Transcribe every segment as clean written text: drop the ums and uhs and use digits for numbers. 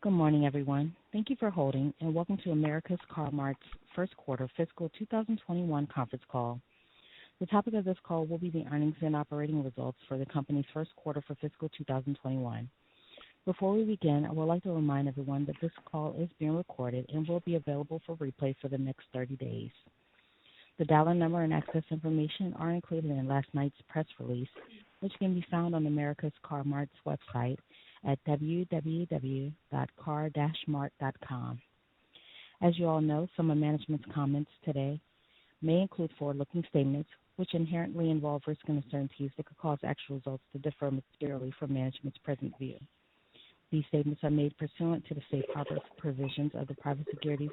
Good morning, everyone. Thank you for holding, and welcome to America's Car-Mart's first quarter fiscal 2021 conference call. The topic of this call will be the earnings and operating results for the company's first quarter for fiscal 2021. Before we begin, I would like to remind everyone that this call is being recorded and will be available for replay for the next 30 days. The dial-in number and access information are included in last night's press release, which can be found on America's Car-Mart's website at www.car-mart.com. As you all know, some of management's comments today may include forward-looking statements, which inherently involve risk and uncertainties that could cause actual results to differ materially from management's present view. These statements are made pursuant to the safe harbor provisions of the Private Securities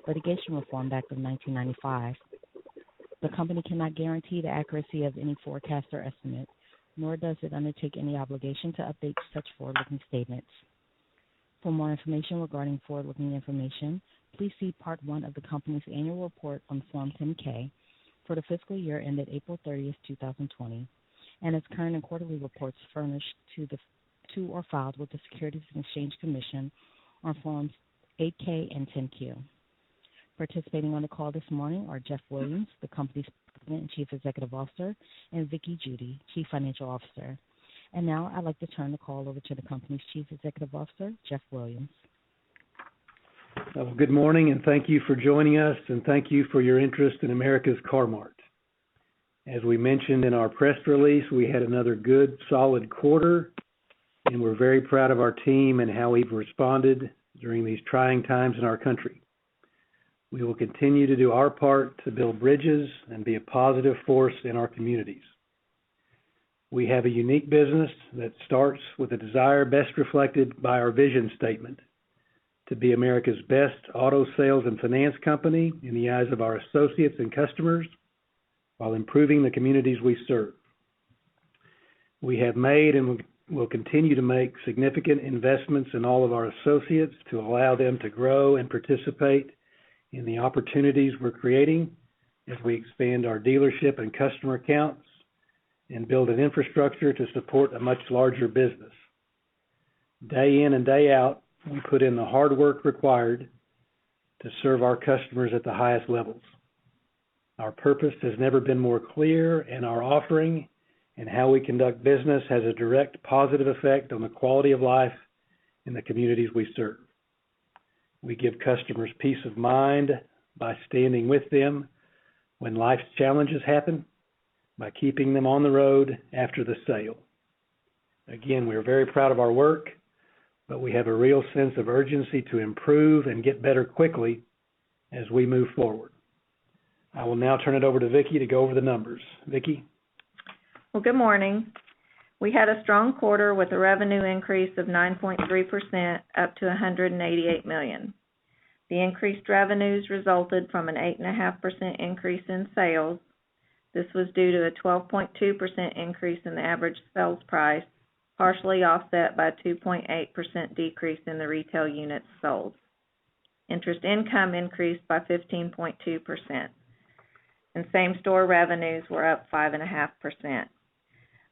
Litigation Reform Act of 1995. The company cannot guarantee the accuracy of any forecast or estimate, nor does it undertake any obligation to update such forward-looking statements. For more information regarding forward-looking information, please see Part 1 of the company's annual report on Form 10-K for the fiscal year ended April 30th, 2020, and its current and quarterly reports furnished to or filed with the Securities and Exchange Commission on Forms 8-K and 10-Q. Participating on the call this morning are Jeff Williams, the company's President and Chief Executive Officer, and Vickie Judy, Chief Financial Officer. And now I'd like to turn the call over to the company's Chief Executive Officer, Jeff Williams. Good morning, and thank you for joining us, and thank you for your interest in America's Car-Mart. As we mentioned in our press release, we had another good, solid quarter, and we're very proud of our team and how we've responded during these trying times in our country. We will continue to do our part to build bridges and be a positive force in our communities. We have a unique business that starts with a desire best reflected by our vision statement to be America's best auto sales and finance company in the eyes of our associates and customers while improving the communities we serve. We have made and will continue to make significant investments in all of our associates to allow them to grow and participate in the opportunities we're creating as we expand our dealership and customer counts and build an infrastructure to support a much larger business. Day in and day out, we put in the hard work required to serve our customers at the highest levels. Our purpose has never been more clear, and our offering and how we conduct business has a direct positive effect on the quality of life in the communities we serve. We give customers peace of mind by standing with them when life's challenges happen, by keeping them on the road after the sale. Again, we're very proud of our work, but we have a real sense of urgency to improve and get better quickly as we move forward. I will now turn it over to Vickie to go over the numbers. Vickie? Well, good morning. We had a strong quarter with a revenue increase of 9.3% up to $188 million. The increased revenues resulted from an 8.5% increase in sales. This was due to a 12.2% increase in the average sales price, partially offset by a 2.8% decrease in the retail units sold. Interest income increased by 15.2%, and same-store revenues were up 5.5%.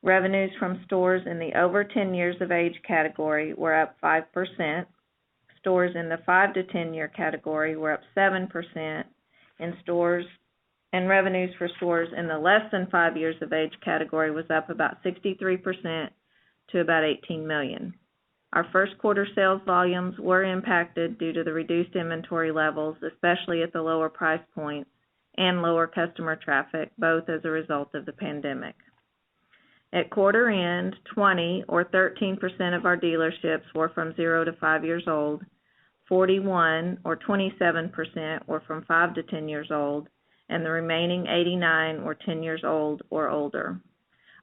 Revenues from stores in the over 10 years of age category were up 5%. Stores in the 5 to 10 year category were up 7%. And revenues for stores in the less than 5 years of age category was up about 63% to about $18 million. Our first quarter sales volumes were impacted due to the reduced inventory levels, especially at the lower price points, and lower customer traffic, both as a result of the pandemic. At quarter end, 20 or 13% of our dealerships were from 0 to 5 years old, 41 or 27% were from 5 to 10 years old, and the remaining 89 were 10 years old or older.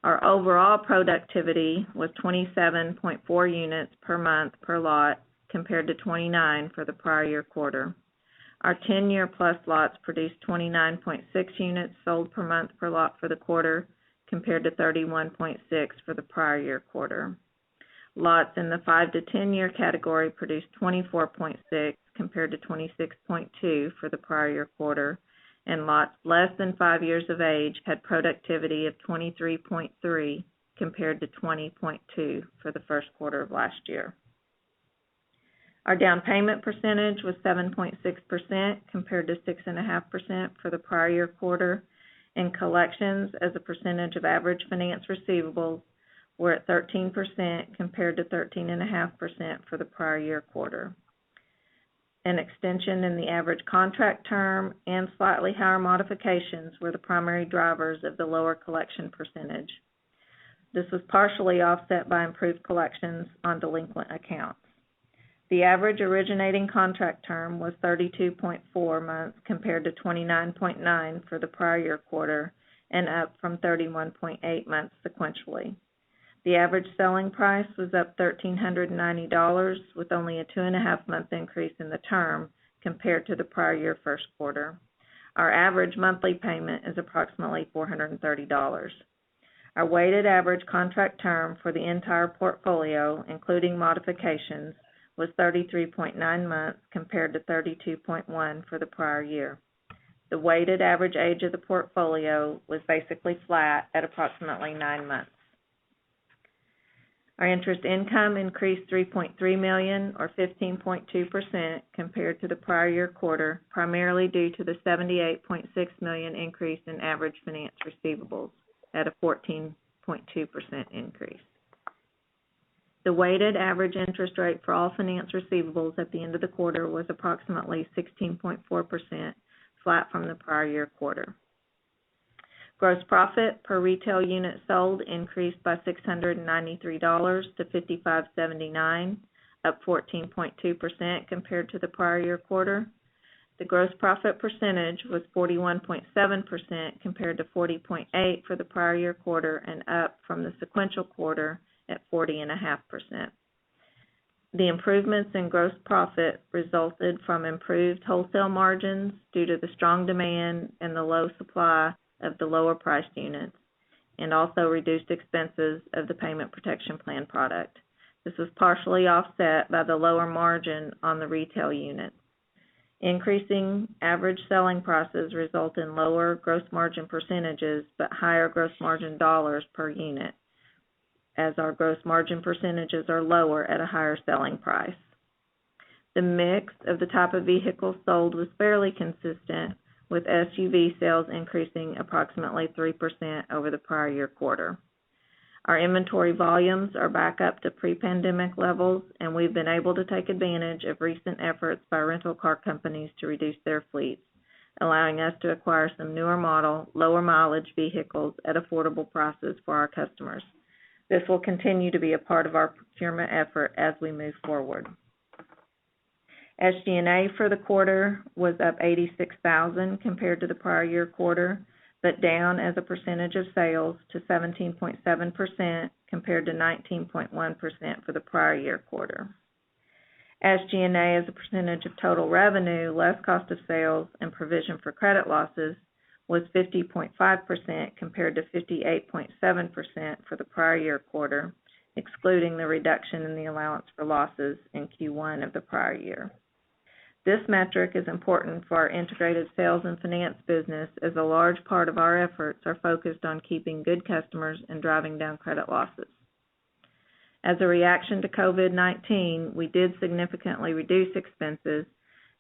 Our overall productivity was 27.4 units per month per lot compared to 29 for the prior year quarter. Our 10-year plus lots produced 29.6 units sold per month per lot for the quarter, compared to 31.6 for the prior year quarter. Lots in the 5 to 10 year category produced 24.6 compared to 26.2 for the prior year quarter, and lots less than 5 years of age had productivity of 23.3 compared to 20.2 for the first quarter of last year. Our down payment percentage was 7.6% compared to 6.5% for the prior year quarter, and collections as a percentage of average finance receivables were at 13% compared to 13.5% for the prior year quarter. An extension in the average contract term and slightly higher modifications were the primary drivers of the lower collection percentage. This was partially offset by improved collections on delinquent accounts. The average originating contract term was 32.4 months compared to 29.9 for the prior year quarter and up from 31.8 months sequentially. The average selling price was up $1,390 with only a 2.5-month increase in the term compared to the prior year first quarter. Our average monthly payment is approximately $430. Our weighted average contract term for the entire portfolio, including modifications, was 33.9 months compared to 32.1 for the prior year. The weighted average age of the portfolio was basically flat at approximately 9 months. Our interest income increased $3.3 million or 15.2% compared to the prior year quarter, primarily due to the $78.6 million increase in average finance receivables at a 14.2% increase. The weighted average interest rate for all finance receivables at the end of the quarter was approximately 16.4%, flat from the prior year quarter. Gross profit per retail unit sold increased by $693 to $5,579, up 14.2% compared to the prior year quarter. The gross profit percentage was 41.7% compared to 40.8% for the prior year quarter and up from the sequential quarter at 40.5%. The improvements in gross profit resulted from improved wholesale margins due to the strong demand and the low supply of the lower priced units, and also reduced expenses of the payment protection plan product. This was partially offset by the lower margin on the retail units. Increasing average selling prices result in lower gross margin percentages but higher gross margin dollars per unit, as our gross margin percentages are lower at a higher selling price. The mix of the type of vehicles sold was fairly consistent, with SUV sales increasing approximately 3% over the prior year quarter. Our inventory volumes are back up to pre-pandemic levels, and we've been able to take advantage of recent efforts by rental car companies to reduce their fleets, allowing us to acquire some newer model, lower mileage vehicles at affordable prices for our customers. This will continue to be a part of our procurement effort as we move forward. SG&A for the quarter was up $86,000 compared to the prior year quarter, but down as a percentage of sales to 17.7% compared to 19.1% for the prior year quarter. SG&A as a percentage of total revenue, less cost of sales and provision for credit losses, was 50.5% compared to 58.7% for the prior year quarter, excluding the reduction in the allowance for losses in Q1 of the prior year. This metric is important for our integrated sales and finance business, as a large part of our efforts are focused on keeping good customers and driving down credit losses. As a reaction to COVID-19, we did significantly reduce expenses,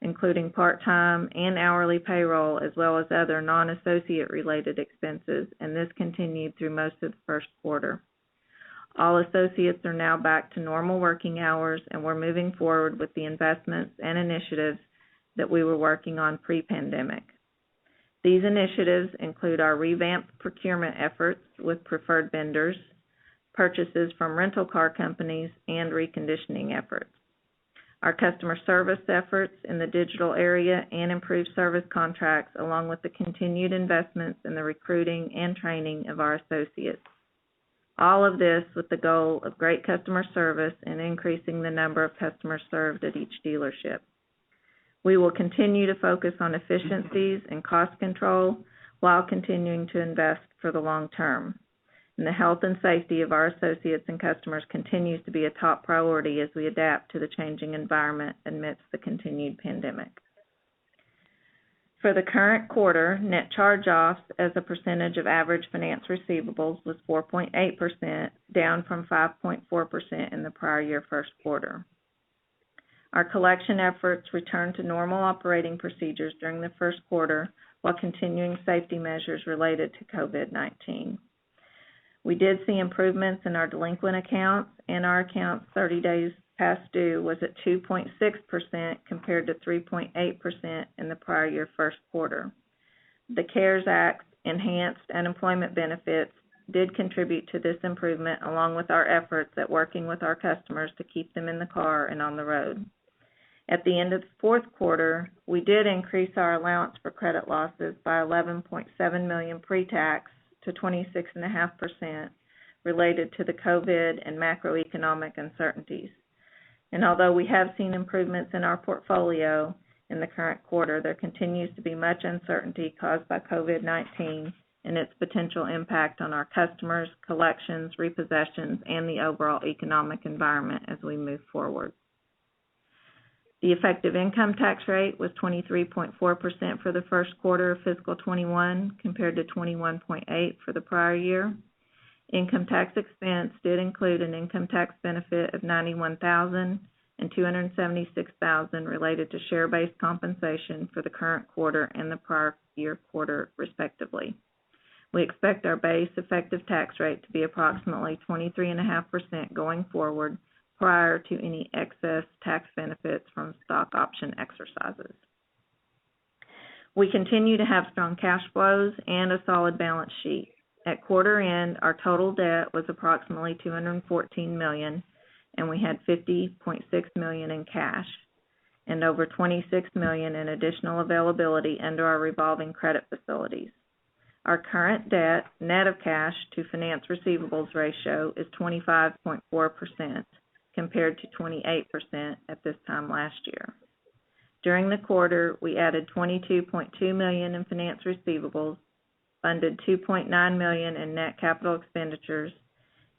including part-time and hourly payroll, as well as other non-associate related expenses, and this continued through most of the first quarter. All associates are now back to normal working hours, and we're moving forward with the investments and initiatives that we were working on pre-pandemic. These initiatives include our revamped procurement efforts with preferred vendors, purchases from rental car companies, and reconditioning efforts. Our customer service efforts in the digital area and improved service contracts, along with the continued investments in the recruiting and training of our associates. All of this with the goal of great customer service and increasing the number of customers served at each dealership. We will continue to focus on efficiencies and cost control while continuing to invest for the long term. And the health and safety of our associates and customers continues to be a top priority as we adapt to the changing environment amidst the continued pandemic. For the current quarter, net charge-offs as a percentage of average finance receivables was 4.8%, down from 5.4% in the prior year first quarter. Our collection efforts returned to normal operating procedures during the first quarter while continuing safety measures related to COVID-19. We did see improvements in our delinquent accounts, and our accounts 30 days past due was at 2.6% compared to 3.8% in the prior year first quarter. The CARES Act enhanced unemployment benefits did contribute to this improvement, along with our efforts at working with our customers to keep them in the car and on the road. At the end of the fourth quarter, we did increase our allowance for credit losses by $11.7 million pre-tax to 26.5% related to the COVID and macroeconomic uncertainties. And although we have seen improvements in our portfolio in the current quarter, there continues to be much uncertainty caused by COVID-19 and its potential impact on our customers, collections, repossessions, and the overall economic environment as we move forward. The effective income tax rate was 23.4% for the first quarter of fiscal 21 compared to 21.8% for the prior year. Income tax expense did include an income tax benefit of $91,000 and $276,000 related to share-based compensation for the current quarter and the prior year quarter, respectively. We expect our base effective tax rate to be approximately 23.5% going forward prior to any excess tax benefits from stock option exercises. We continue to have strong cash flows and a solid balance sheet. At quarter end, our total debt was approximately $214 million, and we had $50.6 million in cash and over $26 million in additional availability under our revolving credit facilities. Our current debt, net of cash to finance receivables ratio, is 25.4% compared to 28% at this time last year. During the quarter, we added $22.2 million in finance receivables, funded $2.9 million in net capital expenditures,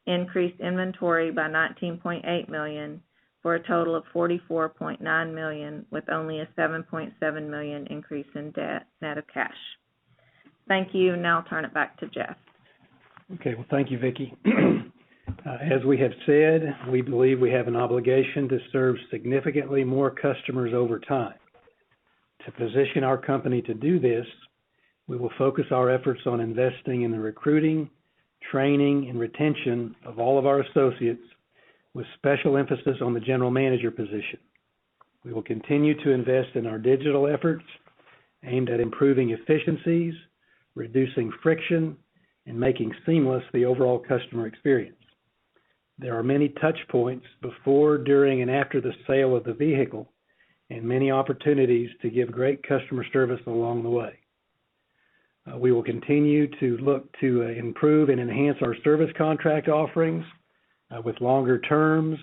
increased inventory by $19.8 million for a total of $44.9 million, with only a $7.7 million increase in debt net of cash. Thank you. Now I'll turn it back to Jeff. Okay, well, thank you, Vicki. As we have said, we believe we have an obligation to serve significantly more customers over time. To position our company to do this, we will focus our efforts on investing in the recruiting, training, and retention of all of our associates, with special emphasis on the general manager position. We will continue to invest in our digital efforts aimed at improving efficiencies, reducing friction, and making seamless the overall customer experience. There are many touch points before, during, and after the sale of the vehicle, and many opportunities to give great customer service along the way. We will continue to look to improve and enhance our service contract offerings with longer terms,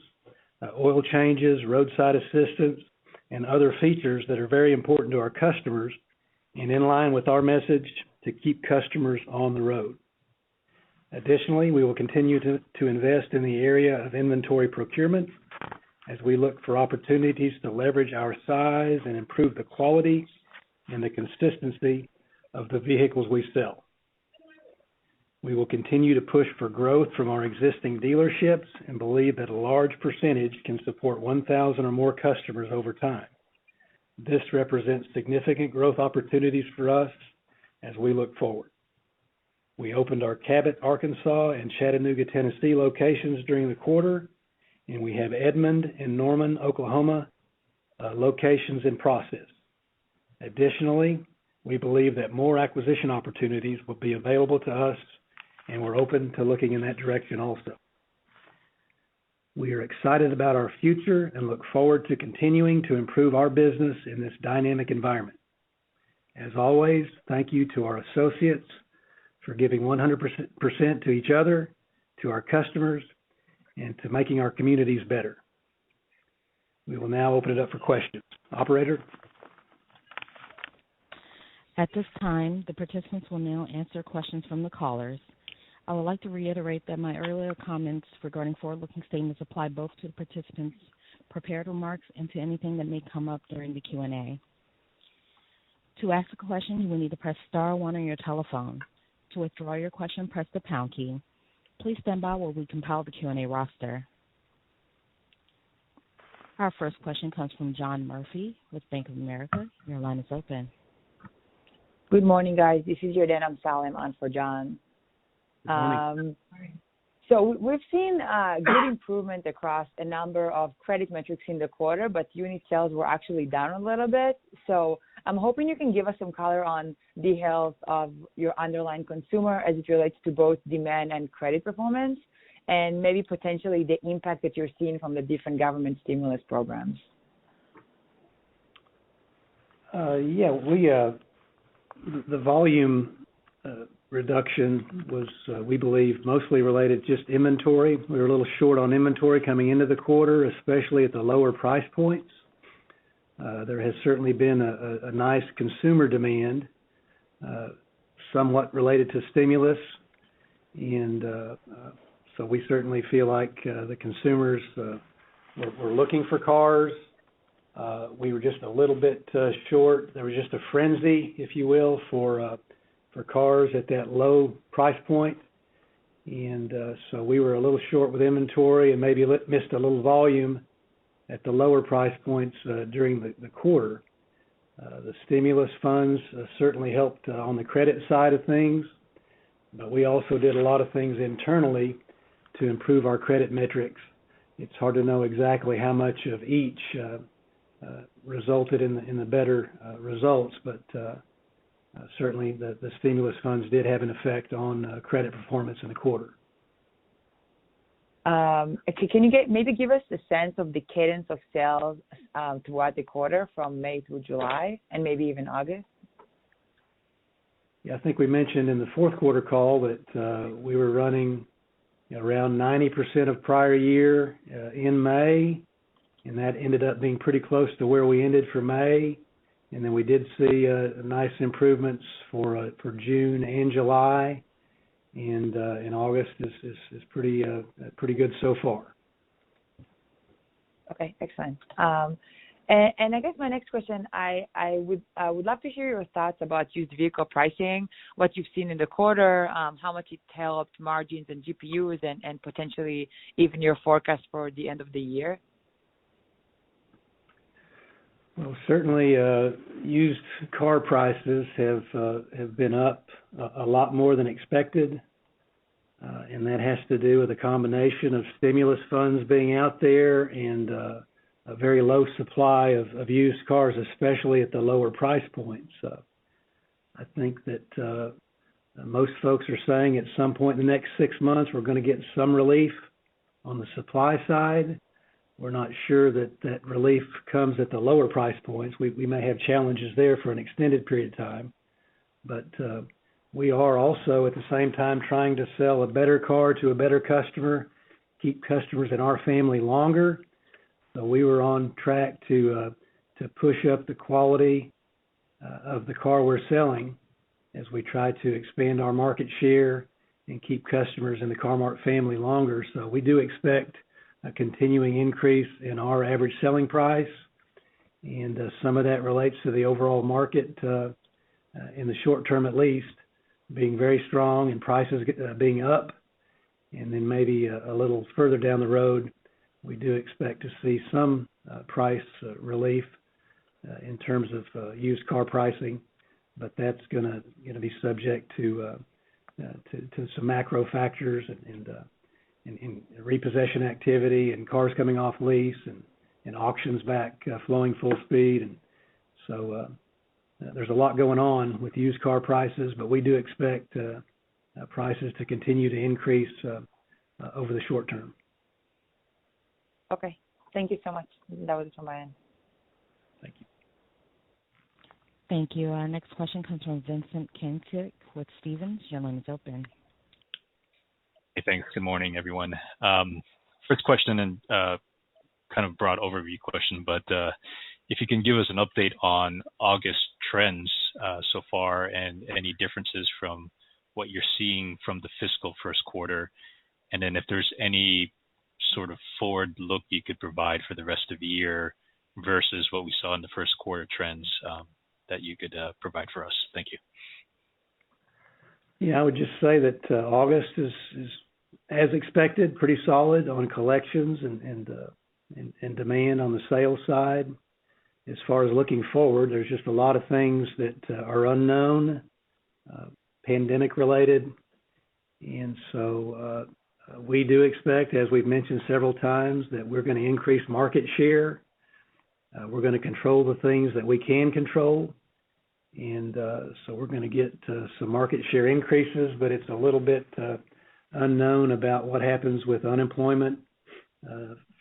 oil changes, roadside assistance, and other features that are very important to our customers and in line with our message to keep customers on the road. Additionally, we will continue to invest in the area of inventory procurement as we look for opportunities to leverage our size and improve the quality and the consistency of the vehicles we sell. We will continue to push for growth from our existing dealerships and believe that a large percentage can support 1,000 or more customers over time. This represents significant growth opportunities for us as we look forward. We opened our Cabot, Arkansas and Chattanooga, Tennessee locations during the quarter, and we have Edmond and Norman, Oklahoma locations in process. Additionally, we believe that more acquisition opportunities will be available to us, and we're open to looking in that direction also. We are excited about our future and look forward to continuing to improve our business in this dynamic environment. As always, thank you to our associates for giving 100% to each other, to our customers, and to making our communities better. We will now open it up for questions. Operator? At this time, the participants will now answer questions from the callers. I would like to reiterate that my earlier comments regarding forward-looking statements apply both to the participants' prepared remarks and to anything that may come up during the Q&A. To ask a question, you will need to press star 1 on your telephone. To withdraw your question, press the pound key. Please stand by while we compile the Q&A roster. Our first question comes from John Murphy with Bank of America. Your line is open. Good morning, guys. This is Jordan Salim on for John. Good morning. So we've seen good improvement across a number of credit metrics in the quarter, but unit sales were actually down a little bit. So I'm hoping you can give us some color on the health of your underlying consumer as it relates to both demand and credit performance, and maybe potentially the impact that you're seeing from the different government stimulus programs. The volume reduction was, we believe, mostly related to just inventory. We were a little short on inventory coming into the quarter, especially at the lower price points. There has certainly been a nice consumer demand, somewhat related to stimulus, and so we certainly feel like the consumers were looking for cars. We were just a little bit short. There was just a frenzy, if you will, for cars at that low price point, and so we were a little short with inventory and maybe missed a little volume at the lower price points during the quarter. The stimulus funds certainly helped on the credit side of things, but we also did a lot of things internally to improve our credit metrics. It's hard to know exactly how much of each resulted in the better results, but certainly the stimulus funds did have an effect on credit performance in the quarter. Can you maybe give us a sense of the cadence of sales throughout the quarter from May through July and maybe even August? Yeah, I think we mentioned in the fourth quarter call that we were running around 90% of prior year in May, and that ended up being pretty close to where we ended for May. And then we did see nice improvements for June and July, and in August is pretty good so far. Okay, excellent. And I guess my next question, I would love to hear your thoughts about used vehicle pricing, what you've seen in the quarter, how much it helped margins and GPUs, and potentially even your forecast for the end of the year. Well, certainly used car prices have been up a lot more than expected, and that has to do with a combination of stimulus funds being out there and a very low supply of used cars, especially at the lower price points. I think that most folks are saying at some point in the next 6 months we're going to get some relief on the supply side. We're not sure that relief comes at the lower price points. We may have challenges there for an extended period of time, but we are also at the same time trying to sell a better car to a better customer, keep customers in our family longer. So we were on track to push up the quality of the car we're selling as we try to expand our market share and keep customers in the Car-Mart family longer. So we do expect a continuing increase in our average selling price, and some of that relates to the overall market in the short term at least being very strong and prices being up, and then maybe a little further down the road we do expect to see some price relief in terms of used car pricing, but that's going to be subject to some macro factors and repossession activity and cars coming off lease and auctions back flowing full speed. And so there's a lot going on with used car prices, but we do expect prices to continue to increase over the short term. Okay. Thank you so much. That was it from my end. Thank you. Thank you. Our next question comes from Vincent Caintic with Stephens. Your line is open. Hey, thanks. Good morning, everyone. First question and kind of broad overview question, but if you can give us an update on August trends so far and any differences from what you're seeing from the fiscal first quarter, and then if there's any sort of forward look you could provide for the rest of the year versus what we saw in the first quarter trends that you could provide for us. Thank you. Yeah, I would just say that August is as expected, pretty solid on collections and and demand on the sales side. As far as looking forward, there's just a lot of things that are unknown, pandemic related. And so we do expect, as we've mentioned several times, that we're going to increase market share. We're going to control the things that we can control. And so we're going to get some market share increases, but it's a little bit unknown about what happens with unemployment,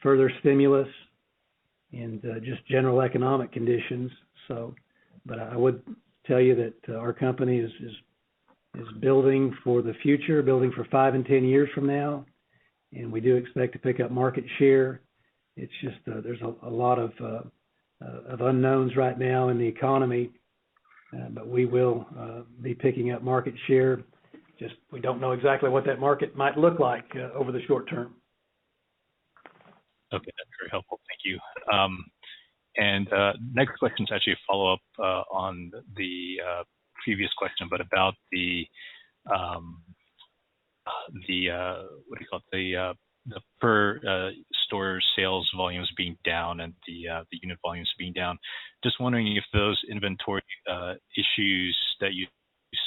further stimulus, and just general economic conditions. So, but I would tell you that our company is building for the future, building for 5 and 10 years from now, and we do expect to pick up market share. It's just there's a lot of unknowns right now in the economy, but we will be picking up market share. Just we don't know exactly what that market might look like over the short term. Okay, that's very helpful. Thank you. And next question is actually a follow-up on the previous question, but about the what do you call it, the per store sales volumes being down and the unit volumes being down. Just wondering if those inventory issues that you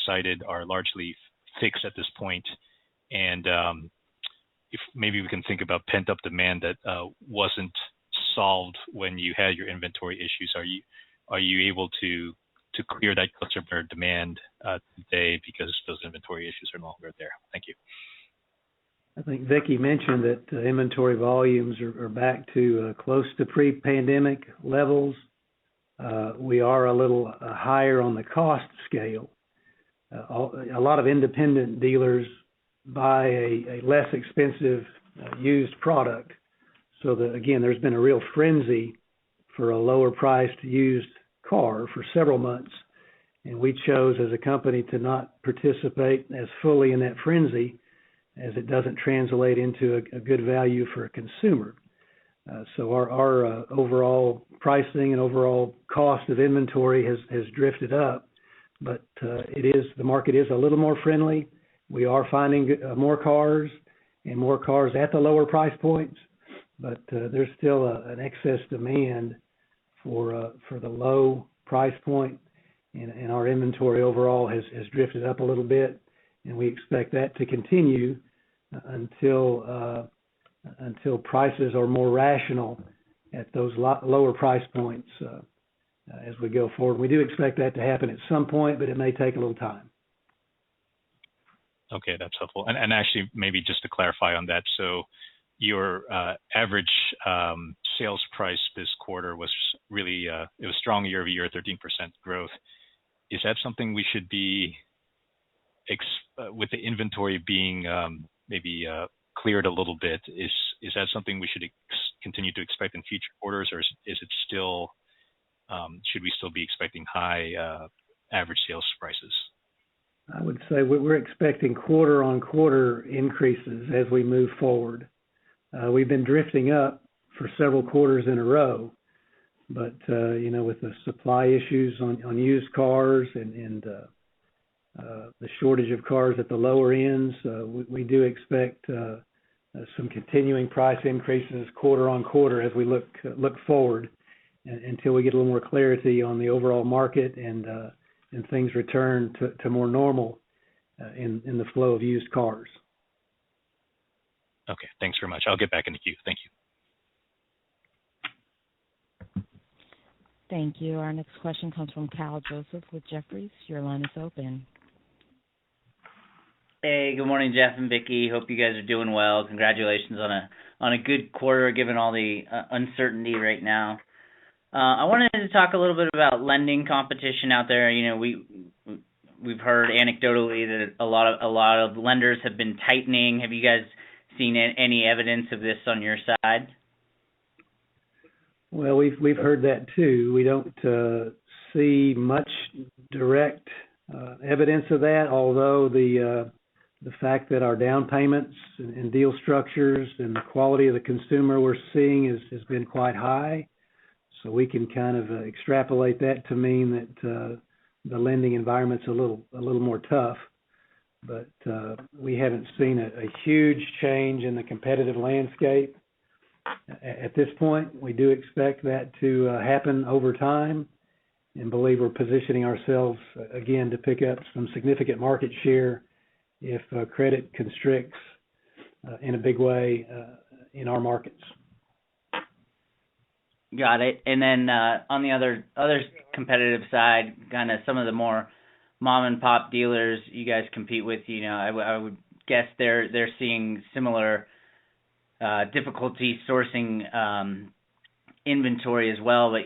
cited are largely fixed at this point, and if maybe we can think about pent-up demand that wasn't solved when you had your inventory issues. Are you able to clear that customer demand today because those inventory issues are no longer there? Thank you. I think Vicki mentioned that inventory volumes are back to close to pre-pandemic levels. We are a little higher on the cost scale. A lot of independent dealers buy a less expensive used product. So that, again, there's been a real frenzy for a lower priced used car for several months. And we chose as a company to not participate as fully in that frenzy, as it doesn't translate into a good value for a consumer. So our overall pricing and overall cost of inventory has drifted up, but the market is a little more friendly. We are finding more cars and more cars at the lower price points, but there's still an excess demand for the low price point, and our inventory overall has drifted up a little bit, and we expect that to continue until prices are more rational at those lower price points as we go forward. We do expect that to happen at some point, but it may take a little time. Okay, that's helpful. And actually, maybe just to clarify on that, so your average sales price this quarter was really, it was strong year over year, 13% growth. Is that something we should be, with the inventory being maybe cleared a little bit, is that something we should continue to expect in future quarters, or is it still, should we still be expecting high average sales prices? I would say we're expecting quarter-on-quarter increases as we move forward. We've been drifting up for several quarters in a row, but with the supply issues on used cars and the shortage of cars at the lower ends, we do expect some continuing price increases quarter-on-quarter as we look forward until we get a little more clarity on the overall market and things return to more normal in the flow of used cars. Okay, thanks very much. I'll get back in the queue. Thank you. Thank you. Our next question comes from Kyle Joseph with Jefferies. Your line is open. Hey, good morning, Jeff and Vicki. Hope you guys are doing well. Congratulations on a good quarter given all the uncertainty right now. I wanted to talk a little bit about lending competition out there. We've heard anecdotally that a lot of lenders have been tightening. Have you guys seen any evidence of this on your side? Well, we've heard that too. We don't see much direct evidence of that, although the fact that our down payments and deal structures and the quality of the consumer we're seeing has been quite high. So we can kind of extrapolate that to mean that the lending environment's a little more tough. But we haven't seen a huge change in the competitive landscape. At this point, we do expect that to happen over time, and believe we're positioning ourselves again to pick up some significant market share if credit constricts in a big way in our markets. Got it. And then on the other competitive side, kind of some of the more mom and pop dealers you guys compete with, I would guess they're seeing similar difficulty sourcing inventory as well. But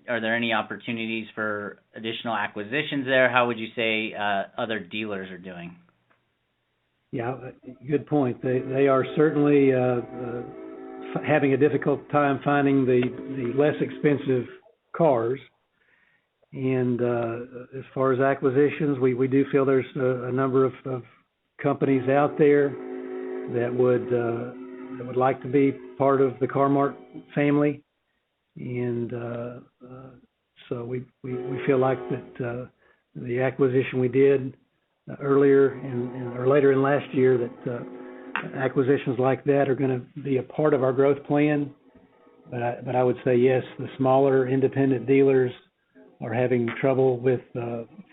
are there any opportunities for additional acquisitions there? How would you say other dealers are doing? Yeah, good point. They are certainly having a difficult time finding the less expensive cars. And as far as acquisitions, we do feel there's a number of companies out there that would like to be part of the Car-Mart family. And so we feel like that the acquisition we did earlier or later in last year, that acquisitions like that are going to be a part of our growth plan. But I would say yes, the smaller independent dealers are having trouble with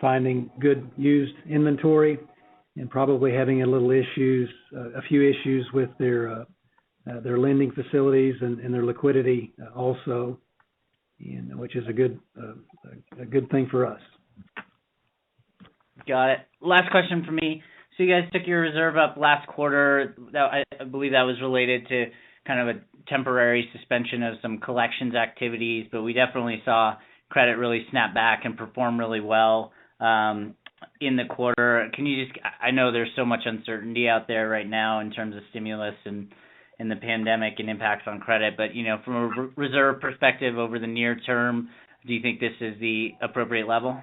finding good used inventory, and probably having a few issues with their lending facilities and their liquidity also, which is a good thing for us. Got it. Last question for me. So you guys took your reserve up last quarter. I believe that was related to kind of a temporary suspension of some collections activities, but we definitely saw credit really snap back and perform really well in the quarter. Can you I know there's so much uncertainty out there right now in terms of stimulus and the pandemic and impacts on credit, but from a reserve perspective over the near term, do you think this is the appropriate level?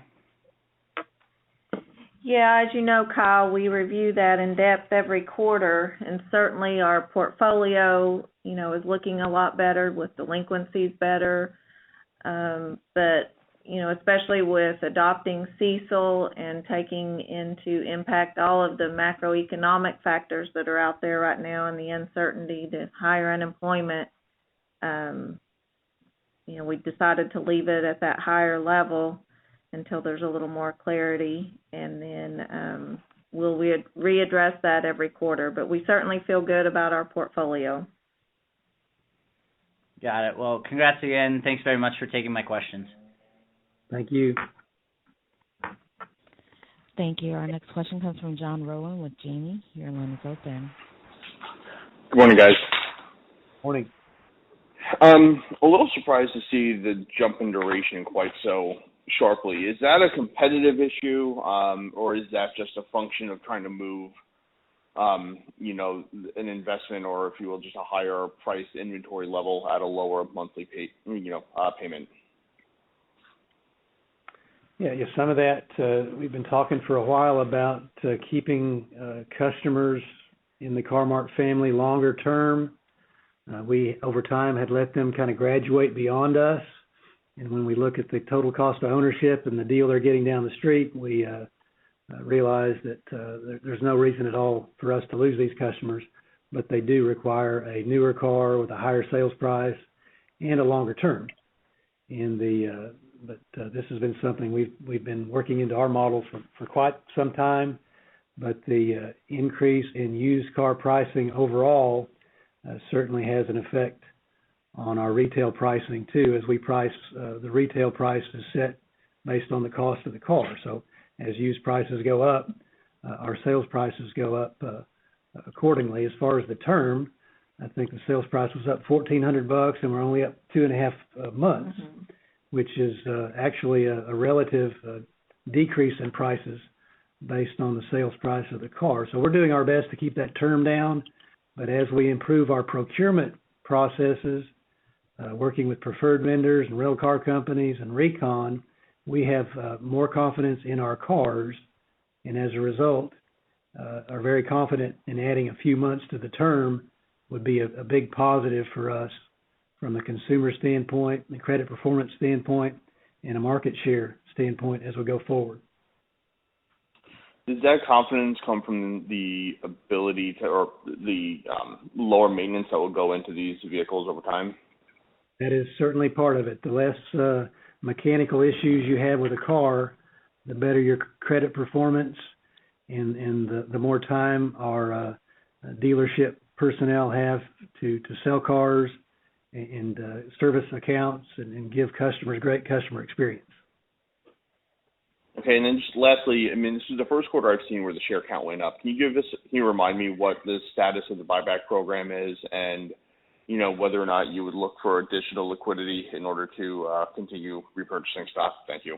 Yeah, as you know, Kyle, we review that in depth every quarter, and certainly our portfolio, is looking a lot better with delinquencies better. But, especially with adopting CECL and taking into impact all of the macroeconomic factors that are out there right now and the uncertainty, the higher unemployment, we decided to leave it at that higher level until there's a little more clarity, and then we'll readdress that every quarter. But we certainly feel good about our portfolio. Got it. Well, congrats again. Thanks very much for taking my questions. Thank you. Thank you. Our next question comes from John Rowan with Janney. Your line is open. Good morning, guys. Morning. A little surprised to see the jump in duration quite so sharply. Is that a competitive issue, or is that just a function of trying to move, an investment, or if you will, just a higher price inventory level at a lower monthly payment? Yeah, some of that we've been talking for a while about keeping customers in the Car-Mart family longer term. We, over time, had let them kind of graduate beyond us. And when we look at the total cost of ownership and the deal they're getting down the street, we realize that there's no reason at all for us to lose these customers, but they do require a newer car with a higher sales price and a longer term. And but this has been something we've been working into our models for quite some time. But the increase in used car pricing overall certainly has an effect on our retail pricing too. As we price, the retail price is set based on the cost of the car. So as used prices go up, our sales prices go up accordingly. As far as the term, I think the sales price was up $1,400, and we're only up 2.5 months, which is actually a relative decrease in prices based on the sales price of the car. So we're doing our best to keep that term down, but as we improve our procurement processes, working with preferred vendors and rental car companies and recon, we have more confidence in our cars, and as a result, are very confident in adding a few months to the term would be a big positive for us from a consumer standpoint, the credit performance standpoint, and a market share standpoint as we go forward. Does that confidence come from the ability to, or the lower maintenance that will go into these vehicles over time? That is certainly part of it. The less mechanical issues you have with a car, the better your credit performance, and the more time our dealership personnel have to sell cars and service accounts and give customers great customer experience. Okay, and then just lastly, I mean, this is the first quarter I've seen where the share count went up. Can you remind me what the status of the buyback program is, and whether or not you would look for additional liquidity in order to continue repurchasing stock? Thank you.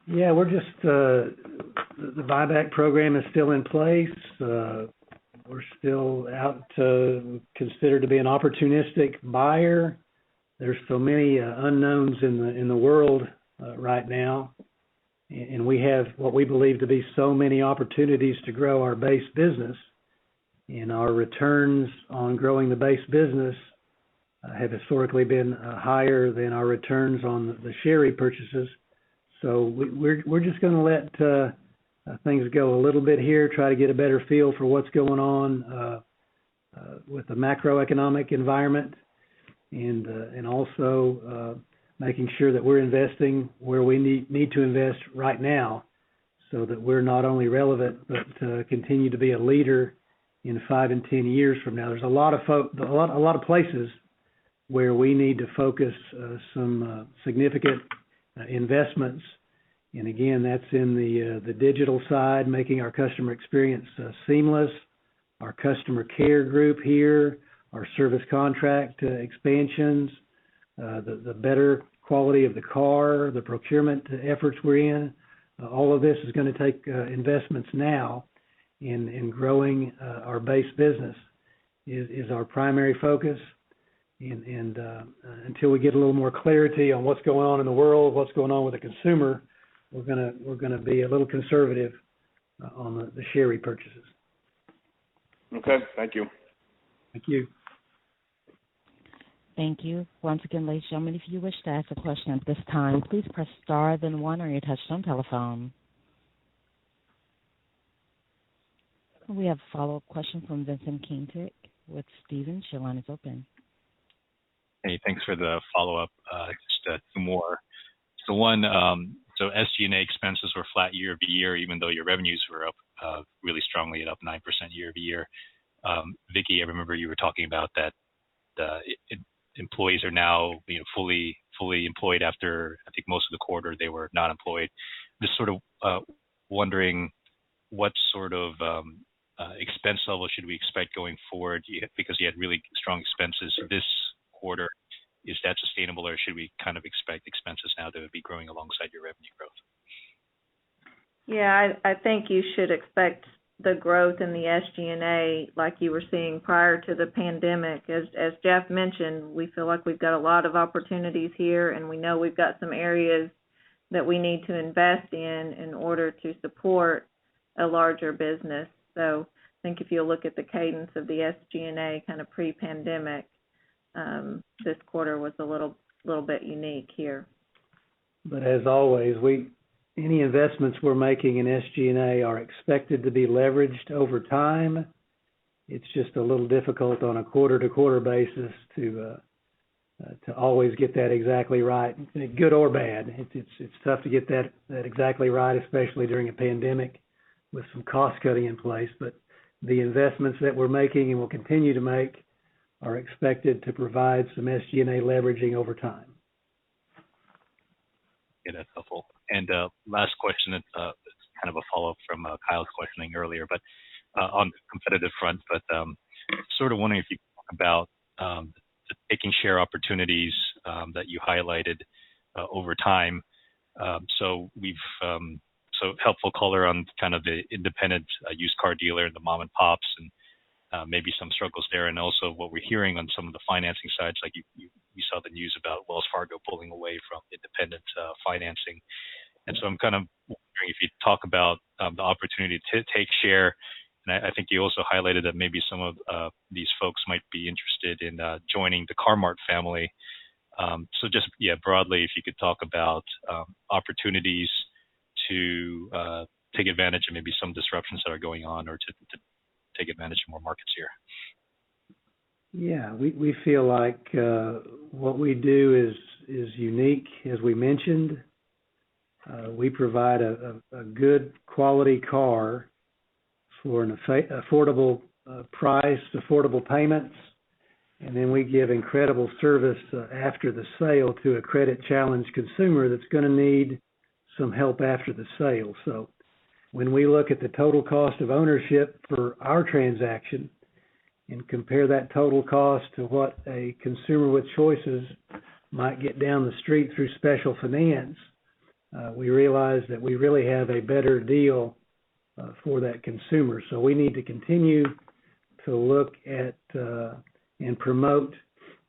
Yeah, we're just the buyback program is still in place. We're still out considered to be an opportunistic buyer. There's so many unknowns in the world right now, and we have what we believe to be so many opportunities to grow our base business, and our returns on growing the base business have historically been higher than our returns on the share repurchases. So we're just going to let things go a little bit here, try to get a better feel for what's going on with the macroeconomic environment, and also making sure that we're investing where we need to invest right now, so that we're not only relevant but continue to be a leader in 5 and 10 years from now. There's a lot of places where we need to focus some significant investments, and again, that's in the digital side, making our customer experience seamless, our customer care group here, our service contract expansions, the better quality of the car, the procurement efforts we're in. All of this is going to take investments now in growing our base business is our primary focus. And until we get a little more clarity on what's going on in the world, what's going on with the consumer, we're gonna be a little conservative on the share repurchases. Okay, thank you. Thank you. Thank you. Once again, ladies and gentlemen, if you wish to ask a question at this time, please press star then one on your touchtone telephone. We have a follow-up question from Vincent Caintic with Stephens. Your line is open. Hey, thanks for the follow-up. Just two more. So one, so SG&A expenses were flat year over year, even though your revenues were up really strongly, up 9% year over year. Vicki, I remember you were talking about that employees are now fully employed after, I think, most of the quarter they were not employed. Just sort of wondering what sort of expense level should we expect going forward, because you had really strong expenses this quarter. Is that sustainable, or should we kind of expect expenses now to be growing alongside your revenue growth? Yeah, I think you should expect the growth in the SG&A like you were seeing prior to the pandemic. As Jeff mentioned, we feel like we've got a lot of opportunities here, and we know we've got some areas that we need to invest in order to support a larger business. So I think if you look at the cadence of the SG&A kind of pre-pandemic, this quarter was a little bit unique here. But as always, any investments we're making in SG&A are expected to be leveraged over time. It's just a little difficult on a quarter-to-quarter basis to always get that exactly right, good or bad. It's tough to get that exactly right, especially during a pandemic with some cost cutting in place. But the investments that we're making and will continue to make are expected to provide some SG&A leveraging over time. Yeah, that's helpful. And last question, it's kind of a follow-up from Kyle's questioning earlier, but on the competitive front, but sort of wondering if you could talk about the taking share opportunities that you highlighted over time. So helpful color on kind of the independent used car dealer and the mom and pops, and maybe some struggles there, and also what we're hearing on some of the financing sides, like you saw the news about Wells Fargo pulling away from independent financing. And so I'm kind of wondering if you talk about the opportunity to take share. And I think you also highlighted that maybe some of these folks might be interested in joining the Car-Mart family. So just, broadly, if you could talk about opportunities to take advantage of maybe some disruptions that are going on, or to take advantage of more markets here? Yeah, we feel like what we do is unique, as we mentioned. We provide a good quality car for an affordable price, affordable payments, and then we give incredible service after the sale to a credit-challenged consumer that's going to need some help after the sale. So when we look at the total cost of ownership for our transaction and compare that total cost to what a consumer with choices might get down the street through special finance, we realize that we really have a better deal for that consumer. So we need to continue to look at and promote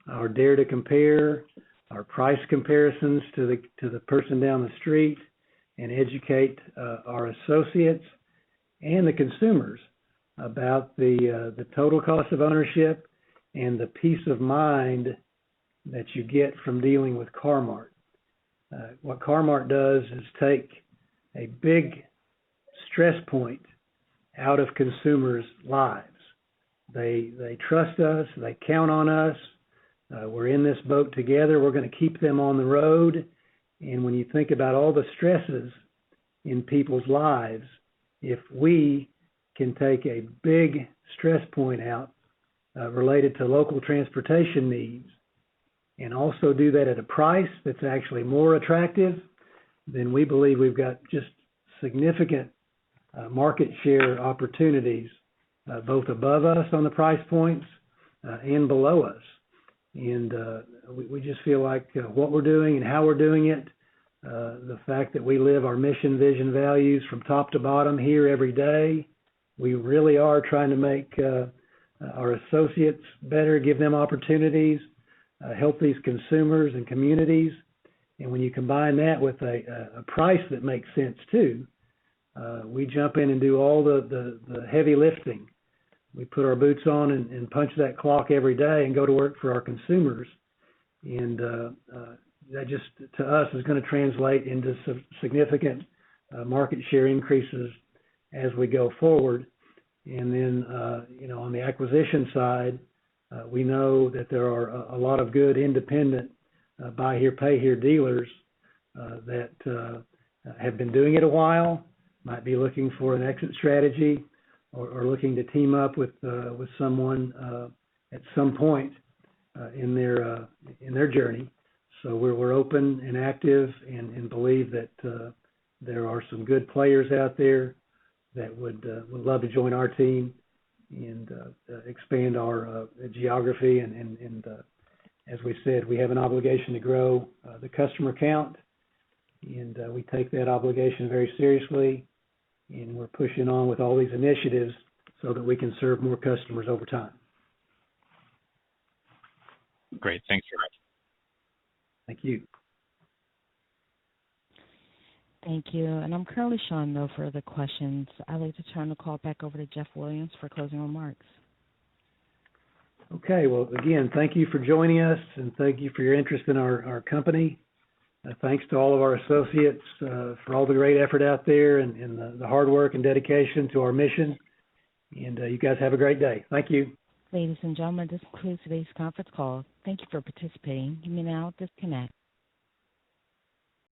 our Dare to Compare, our price comparisons to the person down the street, and educate our associates and the consumers about the total cost of ownership and the peace of mind that you get from dealing with Car-Mart. What Car-Mart does is take a big stress point out of consumers' lives. They trust us, they count on us, we're in this boat together, we're going to keep them on the road. And when you think about all the stresses in people's lives, if we can take a big stress point out related to local transportation needs, and also do that at a price that's actually more attractive, then we believe we've got just significant market share opportunities both above us on the price points and below us. And we just feel like what we're doing and how we're doing it, the fact that we live our mission, vision, values from top to bottom here every day, we really are trying to make our associates better, give them opportunities, help these consumers and communities. And when you combine that with a price that makes sense too, we jump in and do all the heavy lifting. We put our boots on and punch that clock every day and go to work for our consumers. And that just, to us, is going to translate into some significant market share increases as we go forward. And then, on the acquisition side, we know that there are a lot of good independent buy here, pay here dealers that have been doing it a while, might be looking for an exit strategy, or looking to team up with someone at some point in their journey. So we're open and active, and believe that there are some good players out there that would love to join our team and expand our geography. And as we said, we have an obligation to grow the customer count, and we take that obligation very seriously. And we're pushing on with all these initiatives so that we can serve more customers over time. Great. Thanks very much. Thank you. Thank you. And I'm currently showing no further questions. I'd like to turn the call back over to Jeff Williams for closing remarks. Okay. Well, again, thank you for joining us, and thank you for your interest in our company. Thanks to all of our associates for all the great effort out there and the hard work and dedication to our mission. And you guys have a great day. Thank you. Ladies and gentlemen, this concludes today's conference call. Thank you for participating. You may now disconnect.